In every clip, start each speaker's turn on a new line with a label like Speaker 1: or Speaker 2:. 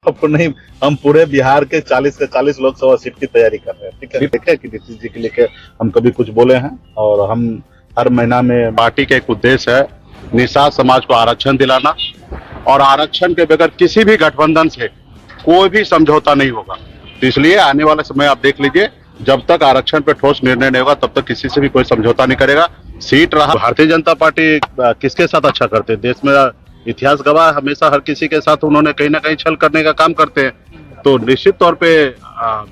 Speaker 1: आपको नहीं, हम पूरे बिहार के 40 से 40 लोकसभा सीट की तैयारी कर रहे हैं। ठीक है, देखे कि नीतीश जी के लेके हम कभी कुछ बोले हैं, और हम हर महीना में
Speaker 2: पार्टी का एक उद्देश्य है निषाद समाज को आरक्षण दिलाना, और आरक्षण के बगैर किसी भी गठबंधन से कोई भी समझौता नहीं होगा। तो इसलिए आने वाले समय आप देख लीजिए, जब तक आरक्षण पे ठोस निर्णय नहीं होगा तब तक किसी से भी कोई समझौता नहीं करेगा। सीट रहा, भारतीय जनता पार्टी किसके साथ अच्छा करते हैं, देश में इतिहास गवाह, हमेशा हर किसी के साथ उन्होंने कहीं ना कहीं छल करने का काम करते हैं। तो निश्चित तौर पे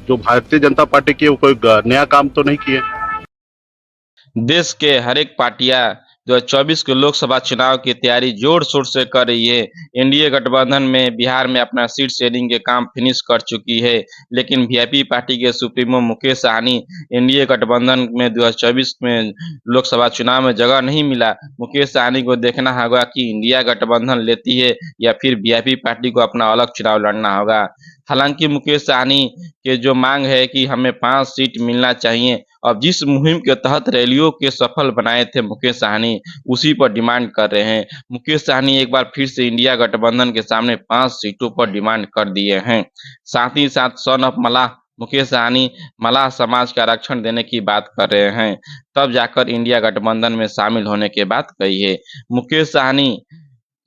Speaker 2: जो भारतीय जनता पार्टी की वो कोई नया काम तो नहीं किए।
Speaker 3: देश के हर एक पार्टियां 2024 के लोकसभा चुनाव की तैयारी जोर शोर से कर रही है। एनडीए गठबंधन में बिहार में अपना सीट शेयरिंग के काम फिनिश कर चुकी है, लेकिन वीआईपी पार्टी के सुप्रीमो मुकेश सहनी एनडीए गठबंधन में 2024 में लोकसभा चुनाव में जगह नहीं मिला। मुकेश सहनी को देखना होगा कि इंडिया गठबंधन लेती है या फिर वीआईपी पार्टी को अपना अलग चुनाव लड़ना होगा। हालांकि मुकेश सहनी के जो मांग है कि हमें 5 सीट मिलना चाहिए, अब जिस मुहिम के तहत रैलियों के सफल बनाए थे मुकेश सहनी, उसी पर डिमांड कर रहे हैं। मुकेश सहनी एक बार फिर से इंडिया गठबंधन के सामने 5 सीटों पर डिमांड कर दिए हैं। साथ ही साथ सन ऑफ मलाह मुकेश सहनी मलाह समाज का आरक्षण देने की बात कर रहे हैं, तब जाकर इंडिया गठबंधन में शामिल होने की बात कही है।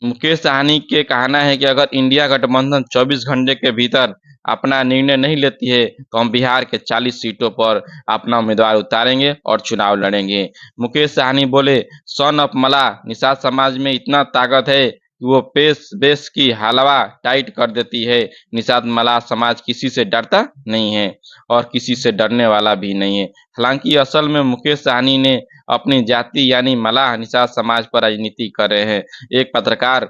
Speaker 3: मुकेश सहनी के कहना है कि अगर इंडिया गठबंधन 24 घंटे के भीतर अपना निर्णय नहीं लेती है तो हम बिहार के 40 सीटों पर अपना उम्मीदवार उतारेंगे और चुनाव लड़ेंगे। मुकेश सहनी बोले, सन ऑफ मलाह निषाद समाज में इतना ताकत है कि वो बेस की हलवा टाइट कर देती है। निषाद मलाह समाज किसी से डरता नहीं है और किसी से डरने वाला भी नहीं है। हालांकि असल में मुकेश सहनी ने अपनी जाति यानी मलाह निषाद समाज पर राजनीति कर रहे हैं। एक पत्रकार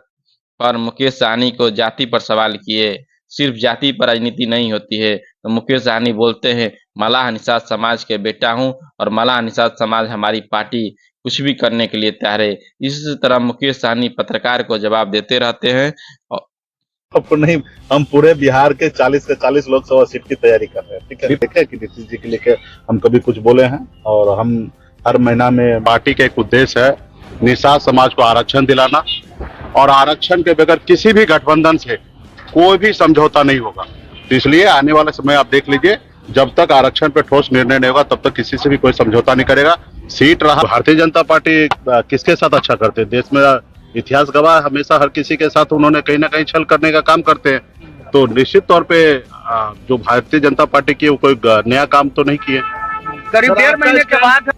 Speaker 3: पर मुकेश सहनी को जाति पर सवाल किए, सिर्फ जाति पर राजनीति नहीं होती है, तो मुकेश सहनी बोलते हैं, मलाह निषाद समाज के बेटा हूं और मलाह निषाद समाज हमारी पार्टी कुछ भी करने के लिए तैयार है। इसी तरह मुकेश सहनी पत्रकार को जवाब देते रहते हैं।
Speaker 1: आपको नहीं, हम पूरे बिहार के 40 से 40 लोकसभा सीट की तैयारी कर रहे हैं। ठीक है, देखे कि नीतीश जी के लेके हम कभी कुछ बोले हैं, और हम हर महीना में
Speaker 2: पार्टी का एक उद्देश्य है निषाद समाज को आरक्षण दिलाना, और आरक्षण के बगैर किसी भी गठबंधन से कोई भी समझौता नहीं होगा। तो इसलिए आने वाले समय आप देख लीजिए, जब तक आरक्षण पे ठोस निर्णय नहीं होगा तब तक किसी से भी कोई समझौता नहीं करेगा। सीट रहा, भारतीय जनता पार्टी किसके साथ अच्छा करते हैं, देश में इतिहास गवाह, हमेशा हर किसी के साथ उन्होंने कहीं ना कहीं छल करने का काम करते हैं। तो निश्चित तौर पे जो भारतीय जनता पार्टी की वो कोई नया काम तो नहीं किए।
Speaker 4: करीब 1.5 महीने के बाद